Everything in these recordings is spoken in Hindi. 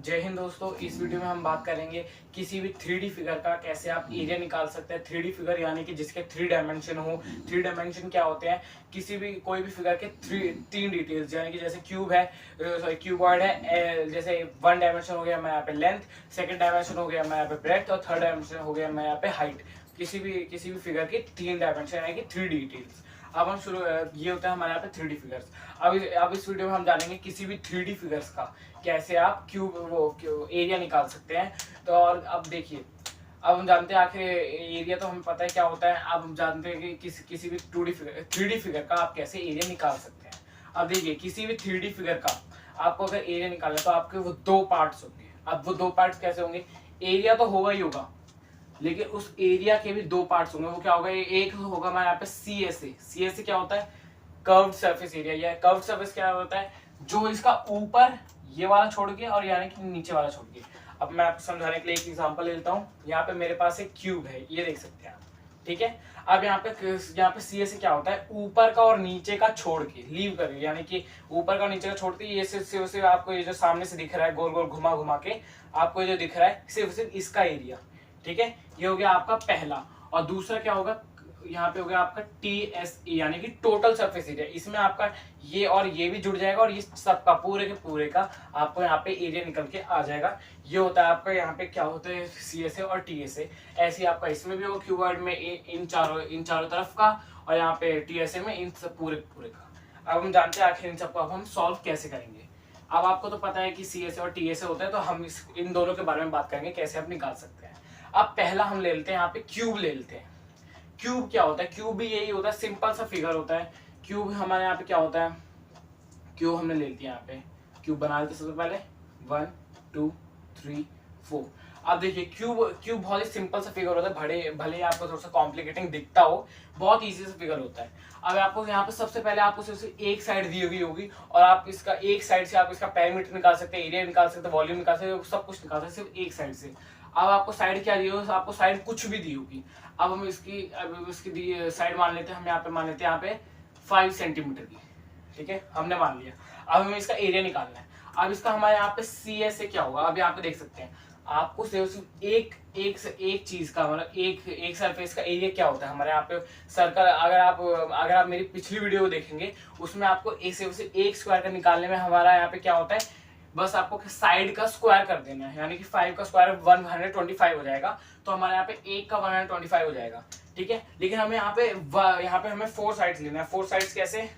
जय हिंद दोस्तों। इस वीडियो में हम बात करेंगे किसी भी 3D फिगर का कैसे आप एरिया निकाल सकते हैं। 3D फिगर यानी कि जिसके 3 डायमेंशन हो। 3 डायमेंशन क्या होते हैं? किसी भी कोई भी फिगर के तीन डिटेल्स, यानी कि जैसे क्यूब है, सॉरी क्यूबॉइड है, जैसे 1 डायमेंशन हो गया मैं यहाँ पे लेंथ, सेकंड डायमेंशन हो गया मैं यहाँ पे ब्रेड्थ और थर्ड डायमेंशन हो गया मैं यहाँ पे हाइट। किसी भी फिगर के 3 डायमेंशन यानी कि 3 डिटेल्स। अब हम शुरू, ये होता है हमारे यहाँ पे 3D फिगर्स। अब इस वीडियो में हम जानेंगे किसी भी 3D फिगर्स का कैसे आप क्यूब एरिया निकाल सकते हैं। तो और अब देखिए, अब हम जानते हैं आखिर एरिया तो हमें पता है क्या होता है। अब हम जानते हैं कि किसी भी 3D फिगर का आप कैसे एरिया निकाल सकते हैं। अब देखिए, किसी भी 3D फिगर का आपको अगर एरिया निकालना है तो आपके वो 2 पार्ट्स होंगे। अब वो 2 पार्ट्स कैसे होंगे? एरिया तो होगा ही होगा, लेकिन उस एरिया के भी 2 पार्ट्स होंगे। वो क्या होगा? एक होगा हमारे यहाँ पे सी एस ए क्या होता है? Curved surface area. या कर्व्ड सरफेस क्या होता है? जो इसका ऊपर ये वाला छोड़ के और यानी कि नीचे वाला छोड़ के। अब मैं आपको समझाने के लिए एक एग्जांपल ले लेता हूँ। यहाँ पे मेरे पास एक क्यूब है, ये देख सकते हैं आप, ठीक है। अब यहाँ पे सी एस ए क्या होता है? ऊपर का और नीचे का छोड़ के लीव कर, यानी कि ऊपर का और नीचे का छोड़ के ये सिर्फ आपको ये जो सामने से दिख रहा है गोल गोल घुमा घुमा के आपको ये जो दिख रहा है सिर्फ इसका एरिया, ठीक है। ये हो गया आपका पहला। और दूसरा क्या होगा? यहाँ पे हो गया आपका TSE यानी कि टोटल सरफेस एरिया। इसमें आपका ये और ये भी जुड़ जाएगा और ये सबका पूरे के पूरे का आपको यहाँ पे एरिया निकल के आ जाएगा। ये होता है आपका यहाँ पे क्या होता है? CSA और TSA। ऐसे आपका इसमें भी होगा क्यूबॉइड में इन चारों तरफ का, और यहाँ पे TSA में इन सब पूरे का। अब हम जानते हैं आखिर इन सबको अब हम सॉल्व कैसे करेंगे। अब आपको तो पता है कि CSA और TSA होता है, तो हम इन दोनों के बारे में बात करेंगे कैसे आप निकाल सकते हैं। अब पहला हम ले लेते हैं, यहाँ पे क्यूब ले लेते हैं। क्यूब क्या होता है? क्यूब भी यही होता है, सिंपल सा फिगर होता है। क्यूब हमारे यहाँ पे क्या होता है? क्यूब हमने ले लिया, यहाँ पे क्यूब बना लेते सबसे पहले। 1 2 3 4। अब देखिए, क्यूब बहुत ही सिंपल सा फिगर होता है। भले ही आपको थोड़ा सा कॉम्प्लिकेटिंग दिखता हो, बहुत इजी सा फिगर होता है। अब आपको यहाँ पे सबसे पहले आपको सिर्फ एक साइड दी हुई होगी और आप इसका एक साइड से आप इसका पेरीमीटर निकाल सकते हैं, एरिया निकाल सकते हैं, वॉल्यूम निकाल सकते हैं, सब कुछ निकाल सकते हैं सिर्फ एक साइड से। अब आपको साइड क्या दी होगी? आपको साइड कुछ भी दी होगी। अब हम इसकी साइड मान लेते हैं, हम यहाँ पे मान लेते हैं यहाँ पे 5 सेंटीमीटर की, ठीक है, हमने मान लिया। अब हमें इसका एरिया निकालना है। अब इसका हमारे यहाँ पे CSA क्या होगा? अब यहाँ पे देख सकते हैं आपको सिर्फ एक चीज का मतलब एक सरफेस का एरिया क्या होता है हमारे यहाँ पे सर्कल। अगर आप मेरी पिछली वीडियो को देखेंगे, उसमें आपको एक स्क्वायर का निकालने में हमारा यहाँ पे क्या होता है? बस आपको साइड का स्क्वायर कर देना है, यानी कि 5 का स्क्वायर 125 हो जाएगा। तो हमारे यहाँ पे एक का 125 हो जाएगा, ठीक है। लेकिन हमें यहाँ पे हमें 4 साइड्स लेना है। 4 साइड्स कैसे?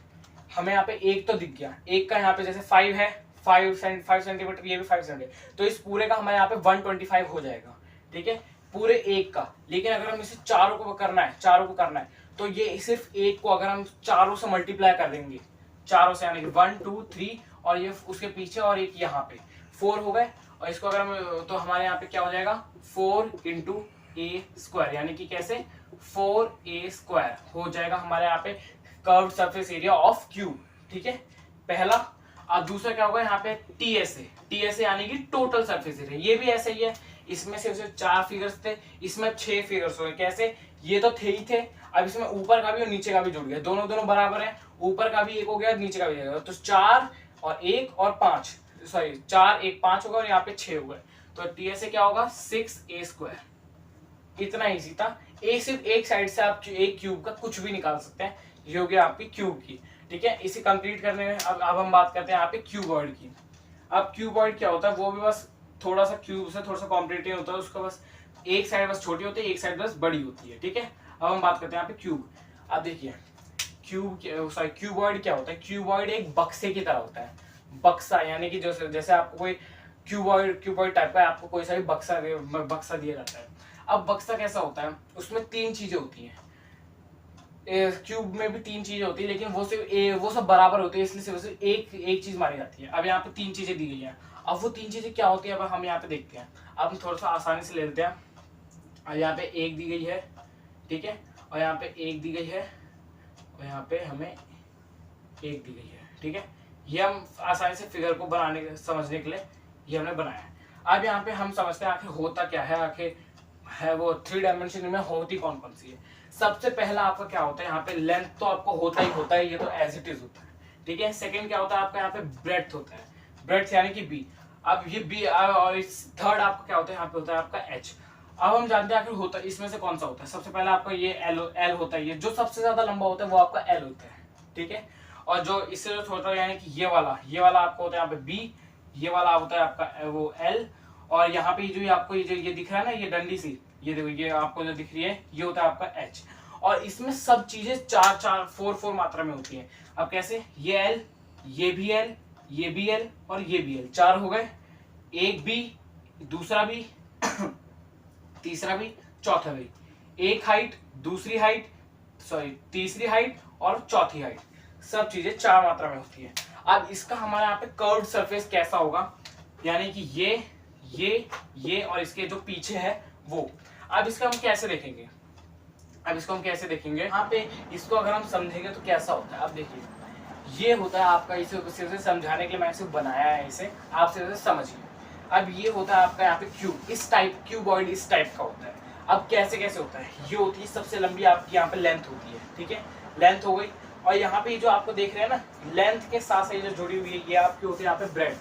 हमें यहाँ पे एक तो दिख गया, एक का यहाँ पे जैसे 5 है, 5 सेंटीमीटर, ये भी 5 सेंटीमीटर, तो इस पूरे का हमारे यहाँ पे 125 हो जाएगा, ठीक है, पूरे एक का। लेकिन अगर हम इसे चारों को करना है तो ये सिर्फ एक को अगर हम चारों से मल्टीप्लाई कर देंगे, चारों से, यानी कि 1 2 3 और ये उसके पीछे और एक यहाँ पे 4 हो गए। और इसको अगर हम, तो हमारे यहाँ पे क्या हो जाएगा? 4 इंटू ए स्क्वायर, यानी कि कैसे? 4a स्क्वायर हो जाएगा हमारे यहाँ पे curved surface area of cube, ठीक है, पहला। और दूसरा क्या होगा? यहाँ पे TSA यानी कि टोटल सरफेस एरिया। ये भी ऐसा ही है, इसमें सिर्फ 4 फिगर्स थे, इसमें 6 फिगर्स हो गए। कैसे? ये तो थे ही थे, अब इसमें ऊपर का भी और नीचे का भी जुड़ गया, दोनों बराबर है। ऊपर का भी एक हो गया, नीचे का भी एक हो गया, तो 4 और 1 और 5, सॉरी 4 1 5 होगा और यहाँ पे 6 हो गए। तो TSA क्या होगा? 6a square. इतना ईजी था। सिर्फ एक साइड से आप एक क्यूब का कुछ भी निकाल सकते हैं। ये हो गया आपकी क्यूब की, ठीक है। इसे कंप्लीट करने में अब हम बात करते हैं यहाँ पे क्यूबॉइड की। अब क्यूबॉइड क्या होता है? वो भी बस थोड़ा सा क्यूब से थोड़ा सा कॉम्प्लिकेटेड होता है। उसका बस एक साइड बस छोटी होती है, एक साइड बस बड़ी होती है, ठीक है। अब हम बात करते हैं यहाँ पे क्यूब। अब देखिए, क्यूबॉइड क्या होता है? क्यूबॉइड एक बक्से की तरह होता है। बक्सा यानी कि जैसे आपको कोई क्यूबॉइड टाइप का आपको कोई सा भी बक्सा दिया जाता है। अब बक्सा कैसा होता है? उसमें 3 चीजें होती हैं। क्यूब में भी 3 चीजें होती है, लेकिन वो सब बराबर होती है, इसलिए सिर्फ एक चीज मानी जाती है। अब यहाँ पे 3 चीजें दी गई हैं। अब वो 3 चीजें क्या होती है? अब हम यहाँ पे देखते हैं। अब हम थोड़ा सा आसानी से ले लेते हैं। अब यहाँ पे एक दी गई है, ठीक है, और यहाँ पे एक दी गई है, और यहाँ पे हमें एक दी गई है, ठीक है। ये हम आसानी से फिगर को समझने के लिए ये हमने बनाया है। अब यहाँ पे हम समझते हैं आखिर होता क्या है, आखिर है वो 3 डायमेंशन में होती कौन कौन सी है। सबसे पहला आपका क्या होता है? यहाँ पे लेंथ तो आपको होता ही है, ये तो एज इट इज होता है, ठीक है। सेकंड क्या होता है आपका? यहाँ पे ब्रेड्थ होता है, ब्रेड्थ यानी कि बी। अब ये बी और थर्ड आपका क्या होता है, यहाँ पे होता है आपका एच। अब हम जानते हैं आखिर होता है इसमें से कौन सा होता है। सबसे पहले आपका ये एल होता है, ये जो सबसे ज्यादा लंबा होता है वो आपका एल होता है, ठीक है। और जो इससे जो छोटा यानी कि ये वाला आपका होता है यहाँ पे बी, ये वाला होता है आपका वो एल, और यहाँ पे जो आपको ये दिख रहा है ना, ये डंडी सी, ये देखो ये आपको जो दिख रही है, ये होता है आपका एच। और इसमें सब चीजें 4 मात्रा में होती है। अब कैसे, ये एल, ये भी एल, ये भी एल और ये भी एल, 4 हो गए। एक बी, दूसरा बी, तीसरा भी, चौथा भी। एक हाइट, दूसरी हाइट, सॉरी तीसरी हाइट और चौथी हाइट, सब चीजें 4 मात्रा में होती है। अब इसका हमारे यहाँ पे कर्व्ड सरफेस कैसा होगा, यानी कि ये और इसके जो पीछे है वो। अब इसका हम कैसे देखेंगे, यहाँ पे इसको अगर हम समझेंगे तो कैसा होता है। अब देखिए, ये होता है आपका, इसे सिर्फ समझाने के लिए मैंने सिर्फ बनाया है इसे, आप सिर्फ समझिए। अब ये होता है आपका यहाँ पे क्यूब, इस टाइप क्यूबॉइड इस टाइप का होता है। अब कैसे होता है, ये होती है सबसे लंबी आपकी यहाँ पे लेंथ होती है, ठीक है, लेंथ हो गई। और यहाँ पे जो आपको देख रहे हैं ना, लेंथ के साथ जो जुड़ी हुई है ये आपकी होती है यहाँ पे ब्रेड,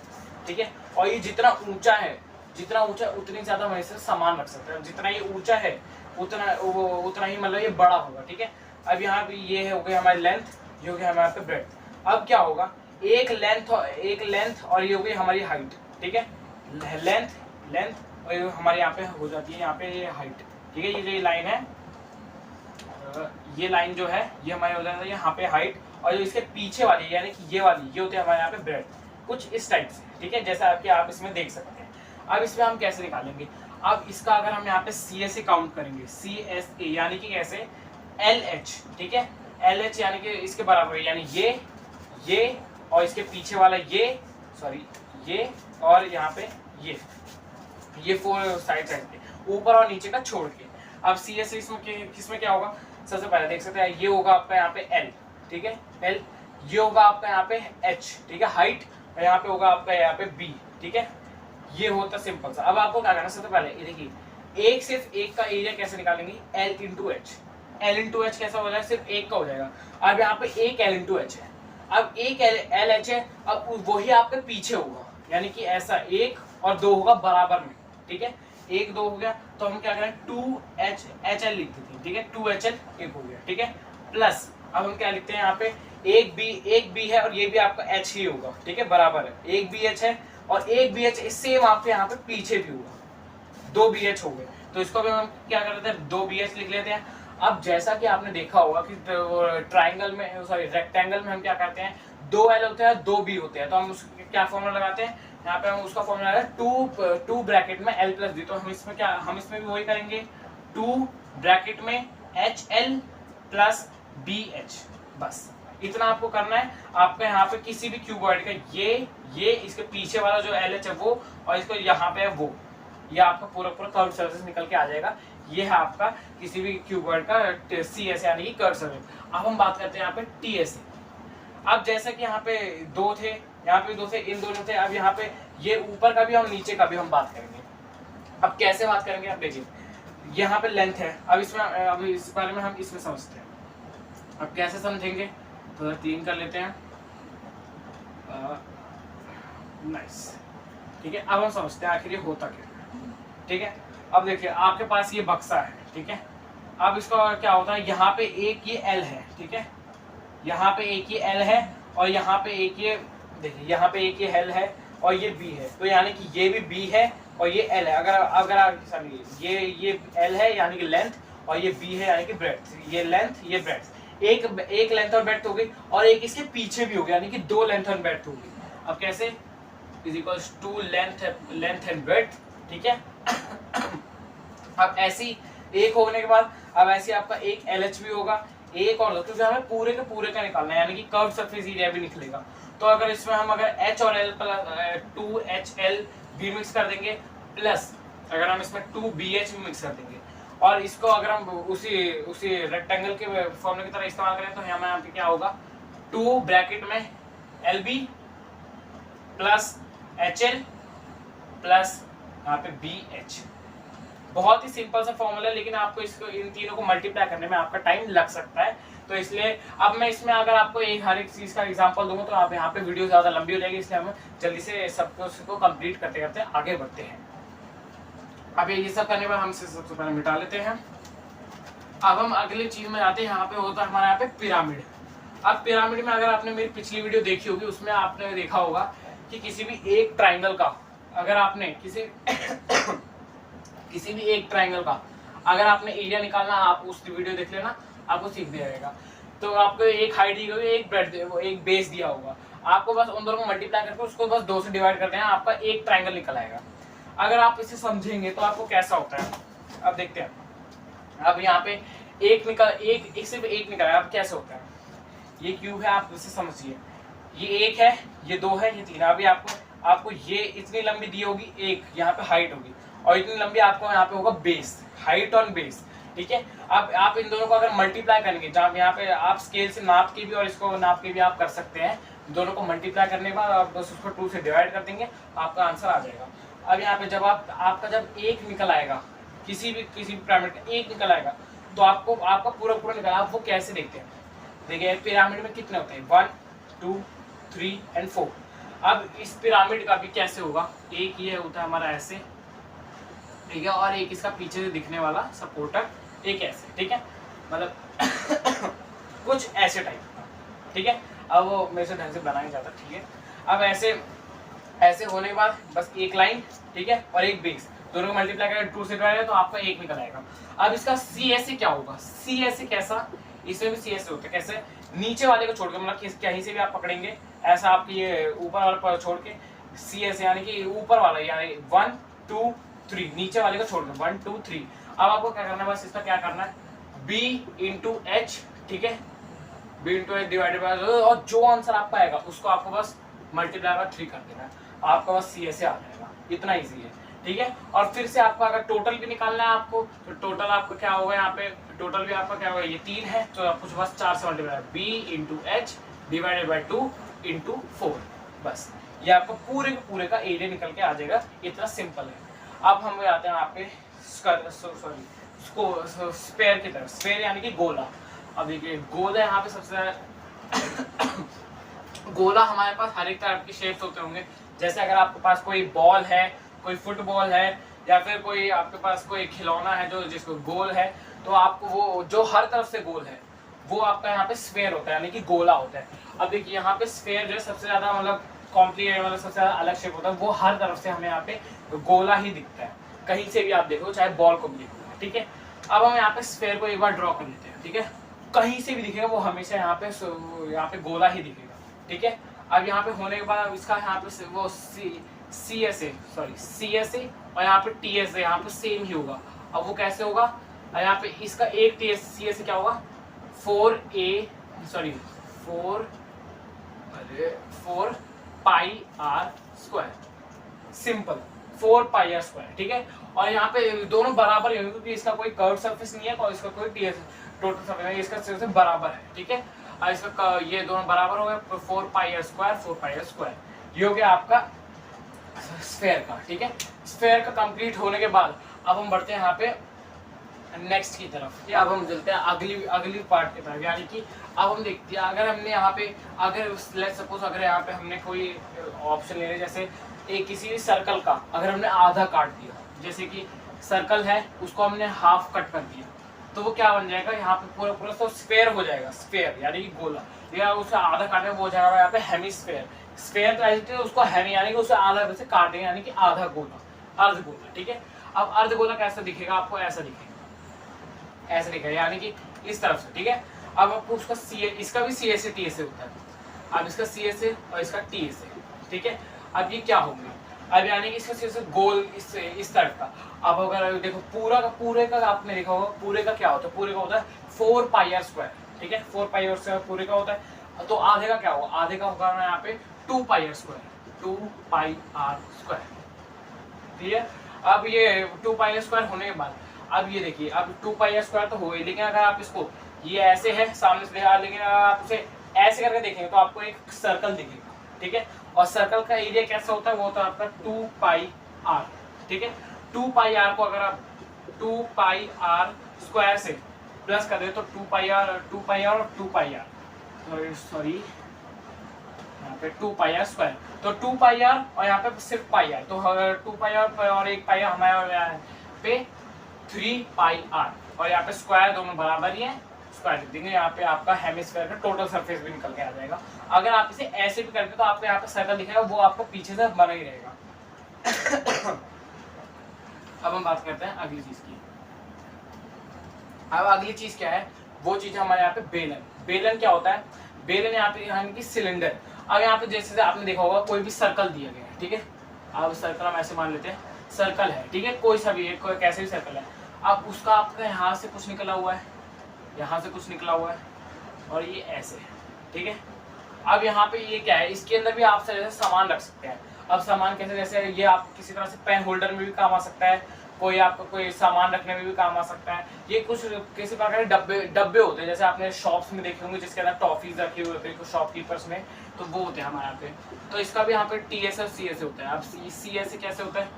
ठीक है। और ये जितना ऊंचा है उतनी ज्यादा हम इसे सामान रख सकते हैं। जितना ये ऊंचा है उतना ही मतलब ये बड़ा होगा, ठीक है। अब यहाँ पे ये हो गई हमारी लेंथ, ये हो गया हमारे यहाँ पे ब्रेड। अब क्या होगा, एक लेंथ और ये हो गई हमारी हाइट, ठीक है। लेंथ और हमारे यहाँ पे हो जाती है यहाँ पे ये हाइट, ठीक है। ये जो लाइन है, ये लाइन जो है ये हमारे हो जाता है यहाँ पे हाइट, और जो इसके पीछे वाली यानी कि ये होती है हमारे यहाँ पे ब्रेड, कुछ इस टाइप से, ठीक है, जैसा आपके आप इसमें देख सकते हैं। अब इसमें हम कैसे निकालेंगे, अब इसका अगर हम यहाँ पे CSA काउंट करेंगे, CSA यानी कि कैसे, LH, ठीक है, LH यानी कि इसके बराबर है, यानी ये और इसके पीछे वाला ये और यहाँ पे ये 4 साइड के ऊपर और नीचे का छोड़ के। अब CSA किसमें क्या होगा, सबसे पहले देख सकते हैं, ये होगा आपका यहाँ पे L, ठीक है, L, ये होगा आपका यहाँ पे H, ठीक है, हाइट, और यहाँ पे होगा आपका यहाँ पे B, ठीक है। ये होता सिंपल सा। अब आपको क्या करना है, सबसे पहले ये देखिए, सिर्फ एक का एरिया कैसे निकालेंगे, L इंटू H कैसा हो जाएगा, सिर्फ एक का हो जाएगा। अब यहाँ पे एक L इंटू H है, अब एक LH है, अब वही आपके पीछे होगा, यानी कि ऐसा 1 और 2 होगा बराबर में, ठीक है, 1 2 हो गया, तो हम क्या करें 2HL लिख देते हैं, ठीक है, 2HL 1 हो गया, ठीक है, प्लस अब हम क्या लिखते हैं यहाँ पे, एक बी है और ये भी आपका H ही होगा, ठीक है, बराबर है, एक BH है और एक BH सेम आपके यहाँ पे पीछे भी होगा, 2 BH हो गए। तो इसको भी हम क्या कर लेते हैं, 2 BH लिख लेते हैं। अब जैसा कि आपने देखा होगा कि रेक्टेंगल में हम क्या करते हैं, 2 L होते हैं, 2 B होते हैं, तो हम उसका क्या फॉर्मूला लगाते हैं, यहाँ पे हम उसका फॉर्मूला है 2 ब्रैकेट में L प्लस B, तो हम इसमें भी वही करेंगे, 2 ब्रैकेट में HL प्लस BH, बस इतना आपको करना है। आपका यहाँ पे किसी भी क्यूबॉइड का ये इसके पीछे वाला जो LH है वो, और इसको यहाँ पे है वो, ये आपका पूरा कर्व सरफेस निकल के आ जाएगा। ये है आपका किसी भी क्यूबॉइड का CSA यानी कि कर्व सरफेस। अब हम बात करते हैं यहाँ पे TSA। अब जैसा कि यहाँ पे 2 थे, यहाँ पे 2 थे, इन दोनों थे, अब यहाँ पे ये ऊपर का भी और नीचे का भी हम बात करेंगे। अब कैसे बात करेंगे, आप देखिए, यहाँ पे लेंथ है, अब इस बारे में हम इसमें समझते हैं। अब कैसे समझेंगे, तो 3 कर लेते हैं, नाइस, ठीक है। अब हम समझते हैं आखिर ये होता क्या है, ठीक है। अब देखिए, आपके पास ये बक्सा है, ठीक है। अब इसका क्या होता है, यहाँ पे एक ये L है, ठीक है, यहाँ पे एक ये L है और यहाँ पे एक ये, देखिए यहाँ पे एक ये L है और ये B है, तो यानी कि ये भी B है और ये L है। अगर ये L है यानी कि लेंथ, और ये B है यानी कि ब्रेड्थ, ये लेंथ ये ब्रेड्थ, एक लेंथ और ब्रेड्थ हो गई, और एक इसके पीछे भी हो गया, यानी कि 2 लेंथ और ब्रेड्थ हो गई। अब कैसे, is equals to length and breadth, ठीक है। अब ऐसी एक होने के बाद अब ऐसे आपका एक LH भी होगा, एक और दो, क्योंकि हमें पूरे के पूरे का निकालना है, यानी कि कर्व सरफेस एरिया भी निकलेगा। तो अगर इसमें हम H और L प्लस 2HL भी मिक्स कर देंगे, प्लस अगर हम इसमें 2BH भी मिक्स कर देंगे, और इसको अगर हम उसी रेक्टेंगल के फॉर्मूले की तरह इस्तेमाल करें, तो हमें यहाँ पे क्या होगा, 2 ब्रैकेट में LB प्लस HL प्लस यहाँ पे BH, बहुत ही सिंपल सा फॉर्मूला है, लेकिन आपको इसको इन तीनों को मल्टीप्लाई करने में आपका टाइम लग सकता है। तो इसलिए अब मैं इसमें अगर आपको एक हर एक चीज का एग्जांपल दूंगा तो आप यहाँ पे वीडियो ज्यादा लंबी हो जाएगी, इसलिए हम जल्दी से सबको उसको कंप्लीट करते करते आगे बढ़ते हैं। अब ये सब करने पर हम सबसे पहले मिटा लेते हैं। अब हम अगली चीज में आते हैं, यहाँ पे होता है हमारे यहाँ पे पिरामिड। अब पिरामिड में अगर आपने मेरी पिछली वीडियो देखी होगी उसमें आपने देखा होगा कि किसी भी एक ट्राइंगल का अगर आपने किसी भी एक ट्राइंगल का अगर आपने एरिया निकालना, आप उस वीडियो देख लेना, आपको सीख दिया जाएगा। तो आपको एक हाइट दी गई, एक ब्रेड, एक बेस दिया होगा, आपको बस उन दोनों को मल्टीप्लाई करके उसको बस 2 से डिवाइड करते हैं, आपका एक ट्राइंगल निकल आएगा। अगर आप इसे समझेंगे तो आपको कैसा होता है, अब देखते हैं। अब यहाँ पे एक सिर्फ एक निकला है, अब कैसे होता है। ये क्यूब है, आप इसे समझिए, ये 1 है, ये 2 है, ये 3 है। अभी आपको ये इतनी लंबी दी होगी, एक यहाँ पे हाइट होगी, और इतनी लंबी आपको यहाँ पे होगा बेस, हाइट ऑन बेस, ठीक है। अब आप इन दोनों को अगर मल्टीप्लाई करेंगे, जहाँ यहाँ पे आप स्केल से नाप के भी और इसको नाप के भी आप कर सकते हैं, दोनों को मल्टीप्लाई करने के बाद आप बस उसको 2 से डिवाइड कर देंगे, आपका आंसर आ जाएगा। अब यहाँ पे जब आपका जब एक निकल आएगा, किसी भी पिरामिड का एक निकल आएगा, तो आपका पूरा निकल, आप वो कैसे देखते हैं। देखिए पिरामिड में कितने होते हैं, 1 2 3 एंड 4। अब इस पिरामिड का भी कैसे होगा, एक ये होता है हमारा ऐसे, ठीक है, और एक इसका पीछे से दिखने वाला सपोर्टर, एक ऐसे, ठीक है, मतलब कुछ ऐसे टाइप का, ठीक है। अब वो मेरे से ढंग से बनाया जाता, ठीक है। अब ऐसे होने के बाद बस एक लाइन, ठीक है, और एक बेस, दोनों को मल्टीप्लाई करें 2 से डिवाइड है तो आपका एक निकल आएगा। अब इसका सी ऐसे क्या होगा, सी ऐसे कैसा, इसमें भी सी ऐसे होता है, कैसे, नीचे वाले को छोड़ के, मतलब कहीं से भी आप पकड़ेंगे ऐसा, आप ये ऊपर वाले पर छोड़ के सी ऐसे, यानी कि ऊपर वाला, यानी 1 2 3, नीचे वाले को छोड़ के 1 2 3। अब आपको क्या करना है, बस इसका क्या करना है, b इंटू एच, ठीक है, b into H divided by, और जो आंसर आपका आएगा उसको आपको बस मल्टीप्लाई बाय 3 कर देना है, आपका बस सी ऐसे आ जाएगा। इतना ईजी है, ठीक है। और फिर से आपको अगर टोटल भी निकालना है आपको, तो टोटल आपका क्या होगा, यहाँ पे टोटल भी आपका क्या होगा, ये 3 है, तो आपको बस 4 से multiply, b into H divided by 2 into 4, बस ये आपको पूरे का एरिया निकल के आ जाएगा। इतना सिंपल है। अब हम आते हैं यहाँ पे स्फेयर की तरफ, स्फेयर यानी कि गोला। अब देखिए गोला यहाँ पे सबसे गोला हमारे पास हर एक तरह के शेप्स होते होंगे। जैसे अगर आपके पास कोई बॉल है, कोई फुटबॉल है, या फिर कोई आपके पास कोई खिलौना है जो जिसको गोल है, तो आपको वो जो हर तरफ से गोल है वो आपका यहाँ पे स्फेयर होता है, यानी कि गोला होता है। अब देखिए यहाँ पे स्फेयर जो है सबसे ज्यादा मतलब कॉम्प्लिकेटेड, मतलब सबसे ज्यादा अलग शेप होता है, वो हर तरफ से हमें यहाँ पे गोला ही दिखता है, कहीं से भी आप देखो, चाहे बॉल को भी देखो, ठीक है। अब हम यहाँ पे स्फेयर को एक बार ड्रॉ कर लेते हैं, ठीक है, कहीं से भी दिखेगा वो हमेशा यहाँ पे गोला ही दिखेगा, ठीक है। अब यहाँ पे होने के बाद इसका यहाँ पे वो सी एस ए और यहाँ पे टी एस ए यहाँ पे सेम ही होगा। अब वो कैसे होगा, यहाँ पे इसका एक सी एस ए क्या होगा, 4 pi R square, simple 4 pi R square, ठीक है। और यहाँ पे दोनों बराबर ही होंगे क्योंकि इसका कोई कर्व सरफेस नहीं है और इसका कोई टोटल सरफेस नहीं है, इसका सिर्फ बराबर है, ठीक है। और इसका ये दोनों बराबर हो गए, 4 पाई आर स्क्वायर, ये हो गया आपका स्फेयर का, ठीक है। स्फेयर का कंप्लीट होने के बाद अब हम बढ़ते हैं यहाँ पे नेक्स्ट की तरफ। अब हम चलते हैं अगली पार्ट की तरफ, यानी कि अब हम देखते हैं अगर हमने यहाँ पे अगर लेट्स सपोज अगर यहाँ पे हमने कोई ऑप्शन ले लिया, जैसे एक किसी भी सर्कल का अगर हमने आधा काट दिया, जैसे कि सर्कल है उसको हमने हाफ कट कर दिया, तो वो क्या बन जाएगा, यहाँ पे पूरा तो स्फेयर हो जाएगा, स्फेयर यानी कि गोला, या उसे आधा काटने वो हो जाएगा यहाँ पे हेमिस्फेयर। स्फेयर तो ऐसे उसको हेमी यानी कि उसे आधा से काट देंगे, यानी कि आधा गोला, अर्ध गोला, ठीक है। अब अर्ध गोला कैसा दिखेगा, आपको ऐसा दिखेगा, ऐसे दिखेगा, यानी कि इस तरफ से, ठीक है। अब आपको उसका इसका भी C S A T S A होता है, अब इसका सी एस ए और इसका टी एस ए, ठीक है। अब ये क्या होंगे, अब यानी कि इसका सी एस ए गोल इस तरफ का। अब अगर देखो पूरे का आपने देखा होगा, पूरे का क्या होता है, पूरे का होता है 4 पाई आर स्क्वायर, ठीक है, 4 पाई आर स्क्वायर पूरे का होता है। तो आधे का क्या होगा, आधे का होगा यहाँ पे 2 पाई आर स्क्वायर, ठीक है। अब ये 2 पाई आर स्क्वायर होने के बाद अब ये देखिए, अब 2 पाई आर स्क्वायर तो हो गई, लेकिन अगर आप इसको ये ऐसे है सामने से देखा, लेकिन अगर आप उसे ऐसे करके देखेंगे तो आपको एक सर्कल दिखेगा, ठीक है। और सर्कल का एरिया कैसा होता है, वो होता है आपका 2 पाई आर, ठीक है। 2 पाई आर को अगर आप 2 पाई आर स्क्वायर से प्लस कर दे तो 2 पाई आर और 2 पाई आर, सॉरी यहाँ पे 2 पाई आर स्क्वायर, तो 2 पाई आर और यहाँ पे सिर्फ पाई आर, तो 2 पाई आर और 1 पाई आर हमारे यहाँ पे 3 पाई आर, और यहाँ पे स्क्वायर दोनों बराबर ही है, स्क्वायर लिख देंगे। यहाँ पे आपका हेमिस्फीयर का टोटल सरफेस भी निकल के आ जाएगा। अगर आप इसे ऐसे भी करते तो आपको यहाँ पे सर्कल दिखेगा, वो आपको पीछे से बना ही रहेगा। अब हम बात करते हैं अगली चीज की। अब अगली चीज क्या है, वो चीज हमारे यहाँ पे बेलन। बेलन क्या होता है, बेलन यहाँ पे यानी कि सिलेंडर। अब यहाँ पे जैसे आपने देखा होगा कोई भी सर्कल दिया गया है, ठीक है, अब सर्कल हम ऐसे मान लेते हैं, सर्कल है, ठीक है, कोई सा भी है, कोई कैसे भी सर्कल है, अब उसका आपका यहाँ से कुछ निकला हुआ है, यहाँ से कुछ निकला हुआ है, और ये ऐसे, ठीक है। अब यहाँ पे ये क्या है, इसके अंदर भी आप जैसे सामान रख सकते हैं। अब सामान कैसे, जैसे ये आप किसी तरह से पेन होल्डर में भी काम आ सकता है, कोई आपका कोई सामान रखने में भी काम आ सकता है। ये कुछ किसी प्रकार के डब्बे होते हैं, जैसे आपने शॉप्स में देखे होंगे जिसके अंदर टॉफीज रखे हुए होते हैं शॉपकीपर्स में, तो वो होते हैं हमारे यहाँ पे। तो इसका भी यहाँ पे TS और CS होता है। अब CS कैसे होता है,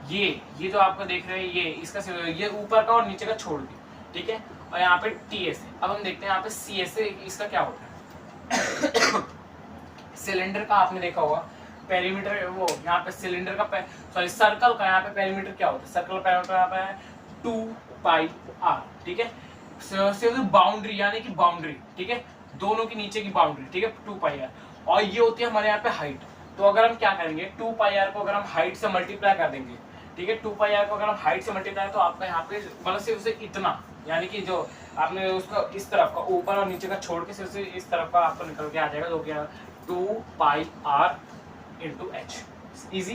ये जो आपको देख रहे हैं, ये इसका ये ऊपर का और नीचे का छोड़ के, ठीक है, और यहाँ पे TS है। अब हम देखते हैं यहाँ पे CS इसका क्या होता है। सिलेंडर का आपने देखा होगा पेरीमीटर, वो यहाँ पे सिलेंडर का सॉरी सर्कल का यहाँ पे पेरीमीटर क्या होता है, सर्कल का पेरीमीटर यहाँ पे है 2 पाई आर, ठीक है, सिर्फ बाउंड्री यानी कि बाउंड्री, ठीक है, दोनों के नीचे की बाउंड्री, ठीक है, 2 पाई आर, और ये होती है हमारे यहाँ पे हाइट। तो अगर हम क्या करेंगे, 2 पाई आर को अगर हम हाइट से मल्टीप्लाई कर देंगे, ठीक है, 2 पाई आर को अगर हम हाइट से मल्टीप्लाई, तो आपका यहाँ पे मतलब सिर्फ उसे इतना, यानी कि जो आपने उसको इस तरफ का ऊपर और नीचे का छोड़ के सिर्फ इस तरफ का आपको निकल के आ जाएगा, जो कि 2 pi are into H, easy,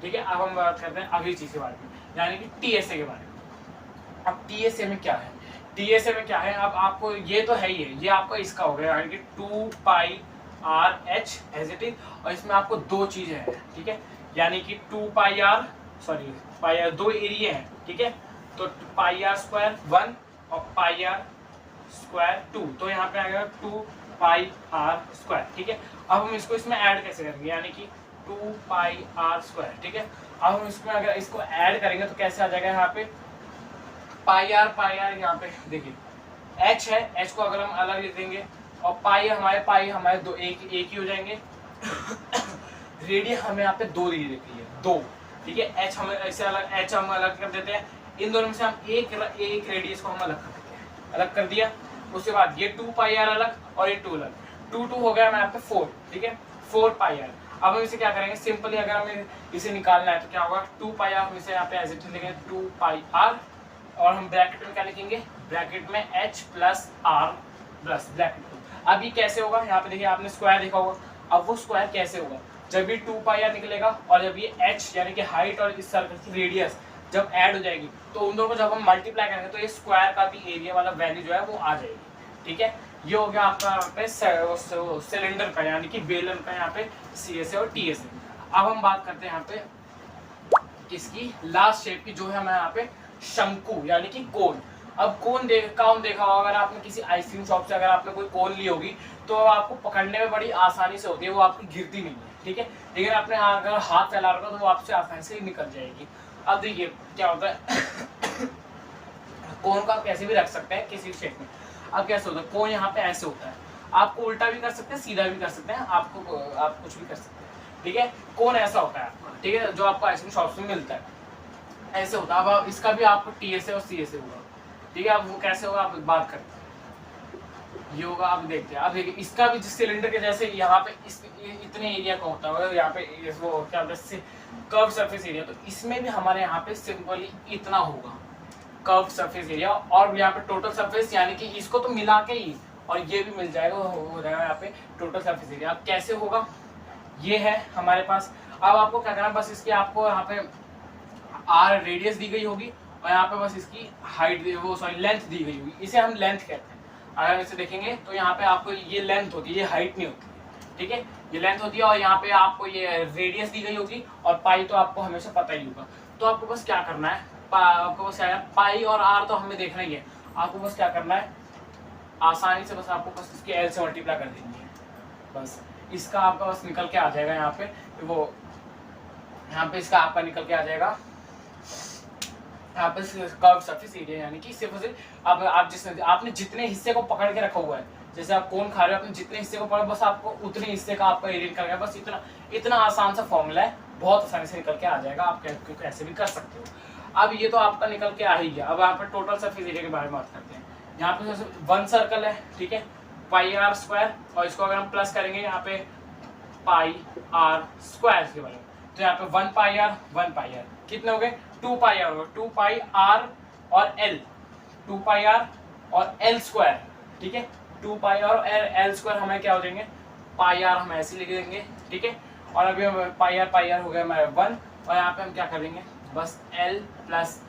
ठीक है। अब हम बात करते हैं अगली चीज के बारे में, यानी कि TSA के बारे में। अब TSA में क्या है, TSA में क्या है, अब आपको ये तो है ही है, ये आपका इसका हो गया, यानी कि 2 pi R H as it is, और इसमें आपको दो चीजें हैं, ठीक है, यानी कि 2 pi are, sorry pi are, दो एरिया है, ठीक है, तो पाई आर स्क्वायर 1 और पाई आर स्क्वायर 2, तो यहाँ पे आ गया 2 पाई आर स्क्वायर, ठीक है। अब हम इसको इसमें ऐड कैसे करेंगे, यानी कि 2 पाई आर स्क्वायर, ठीक है। अब हम इसमें अगर इसको ऐड करेंगे तो कैसे आ जाएगा, यहाँ पे पाई आर यहाँ पे देखिए h है, h को अगर हम अलग लिख देंगे, और पाई हमारे दो एक ही हो जाएंगे। रेडियस हमें यहाँ पे 2 दी रहती है, 2, ठीक है, h हमें ऐसे अलग, h हम अलग कर देते हैं, इन दोनों में से हम एक रेडियस को हम अलग कर देते हैं, अलग कर दिया। उसके बाद ये 2 पाई आर अलग और ये 2 अलग, 2 हो गया हमें यहाँ पे 4, ठीक है, 4 पाई आर। अब हम इसे क्या करेंगे, सिंपली अगर हमें इसे निकालना है तो क्या होगा, 2 पाई आर, हम इसे यहाँ पे एज इट इज लिखेंगे 2 पाई आर, और हम ब्रैकेट में क्या लिखेंगे, ब्रैकेट में h plus R plus bracket. अब ये कैसे होगा, यहाँ पे देखिए आपने स्क्वायर देखा होगा, अब वो स्क्वायर कैसे होगा, जब ये 2 पाई आर निकलेगा और जब ये h यानी कि हाइट और इस सर्कल की रेडियस जब ऐड हो जाएगी, तो उन दोनों को जब हम मल्टीप्लाई करेंगे तो ये स्क्वायर का भी एरिया वाला वैल्यू जो है वो आ जाएगी, ठीक है। ये हो गया आपका यहाँ पे सिलेंडर का, यानी कि बेलन का, यहाँ पे CSA और TSA। अब हम बात करते हैं यहाँ पे किसकी, लास्ट शेप की, जो है हमें यहाँ पे शंकु यानी कि कोन। अब कोन देखा होगा, अगर आपने किसी आइसक्रीम शॉप से अगर आपने कोई कोन ली होगी तो आपको पकड़ने में बड़ी आसानी से होती है, वो आपकी गिरती नहीं है, ठीक है, लेकिन आपने अगर हाथ फैला रखा तो वो आपसे आसानी से निकल जाएगी। अब देखिए क्या होता है, कोन को आप कैसे भी रख सकते हैं किसी शेप में। अब कैसे होता है, कोन यहाँ पे ऐसे होता है, आपको उल्टा भी कर सकते हैं, सीधा भी कर सकते हैं, आप कुछ भी कर सकते हैं, ठीक है। कोन ऐसा होता है आपका, ठीक है, जो आपको आइसक्रीम शॉप में मिलता है, ऐसे होता है। अब इसका भी आपको TSA और CSA होगा, ठीक है। अब वो कैसे होगा, आप बात करते हैं, ये होगा, आप देखते हैं। अब देखिए इसका भी जिस सिलेंडर के जैसे यहाँ पे इतने एरिया का होता है, यहाँ पे वो क्या बोलते हैं कर्व सरफेस एरिया, तो इसमें भी हमारे यहाँ पे सिंपली इतना होगा कर्व सरफेस एरिया, और यहाँ पे टोटल सरफेस, यानी कि इसको तो मिला के ही और ये भी मिल जाएगा, हो जाएगा यहाँ पे टोटल सरफेस एरिया। अब कैसे होगा, ये है हमारे पास। अब आपको क्या करना है, बस इसकी आपको यहाँ पे r रेडियस दी गई होगी, और यहाँ पे बस इसकी हाइट लेंथ दी गई होगी, इसे हम लेंथ कहते हैं। अगर इसे देखेंगे तो यहाँ पे आपको ये लेंथ होती है, ये हाइट नहीं होती, ठीक है, ये लेंथ होती है, और यहाँ पे आपको ये रेडियस दी गई होगी, और पाई तो आपको हमेशा पता ही होगा। तो आपको बस क्या करना है, आपको बस क्या है, पाई और r तो हमें देखना ही है, आपको बस क्या करना है, आसानी से बस आपको बस इसके L से मल्टीप्लाई कर देंगे, बस इसका आपका बस निकल के आ जाएगा यहाँ पे, वो यहाँ पे इसका आपका निकल के आ जाएगा यहाँ पे कर्व सरफेस एरिया, यानी कि सिर्फ और सिर्फ आपने जितने हिस्से को पकड़ के रखा हुआ है, जैसे आप कौन खा रहे हो, आपने जितने हिस्से को पकड़, बस आपको उतने हिस्से का आपका एरिया निकल गया। बस इतना आसान सा फॉर्मूला है, बहुत आसानी से निकल के आ जाएगा, आप कैसे भी कर सकते हो। अब ये तो आपका निकल के आ ही गया। अब यहाँ पर टोटल सरफेस एरिया के बारे में बात करते हैं। यहाँ पे 1 सर्कल है, ठीक है, पाई आर स्क्वायर, और इसको अगर हम प्लस करेंगे यहाँ पे पाई आर स्क्वायर के बारे में, तो यहाँ पे 1 पाई आर 1 पाई आर कितने हो गए, 2 पाई आर हो गए, 2 पाई आर और एल, 2 पाई आर और एल स्क्वायर, ठीक है, 2 पाई आर और एल स्क्वायर हमें क्या हो जाएंगे, पाई आर हम ऐसे लिख देंगे, ठीक है। और अभी पाई आर हो गया हमारे 1, और यहाँ पे हम क्या करेंगे, बस एल प्लस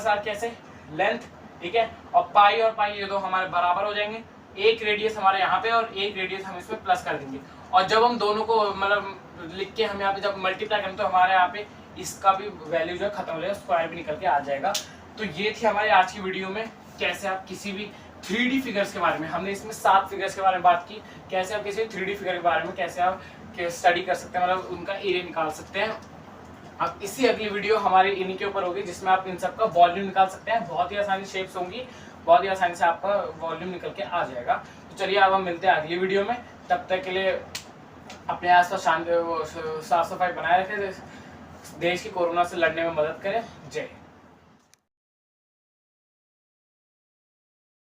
आर कैसे, लेंथ, ठीक है, और पाई ये दो हमारे बराबर हो जाएंगे, एक रेडियस हमारे यहाँ पे और एक रेडियस हम इसमें प्लस कर देंगे। और जब हम दोनों को मतलब लिख के हम यहाँ पे जब मल्टीप्लाई करेंगे तो हमारे यहाँ पे इसका भी वैल्यू जो है खत्म हो जाएगा, स्क्वायर भी निकल के आ जाएगा। तो ये थी हमारी आज की वीडियो में, कैसे आप किसी भी 3D फिगर्स के बारे में, हमने इसमें 7 फिगर्स के बारे में बात की, कैसे आप किसी 3D फिगर के बारे में कैसे आप स्टडी कर सकते हैं, मतलब उनका एरिया निकाल सकते हैं। अब इसी अगली वीडियो हमारी इन्हीं के ऊपर होगी, जिसमें आप इन सब का वॉल्यूम निकाल सकते हैं। बहुत ही आसानी शेप्स होंगी, बहुत ही आसानी से आपका वॉल्यूम निकल के आ जाएगा। तो चलिए अब हम मिलते हैं अगली वीडियो में, तब तक के लिए अपने आसपास साफ सफाई बनाए रखें, देश की कोरोना से लड़ने में मदद करें। जय हिंद।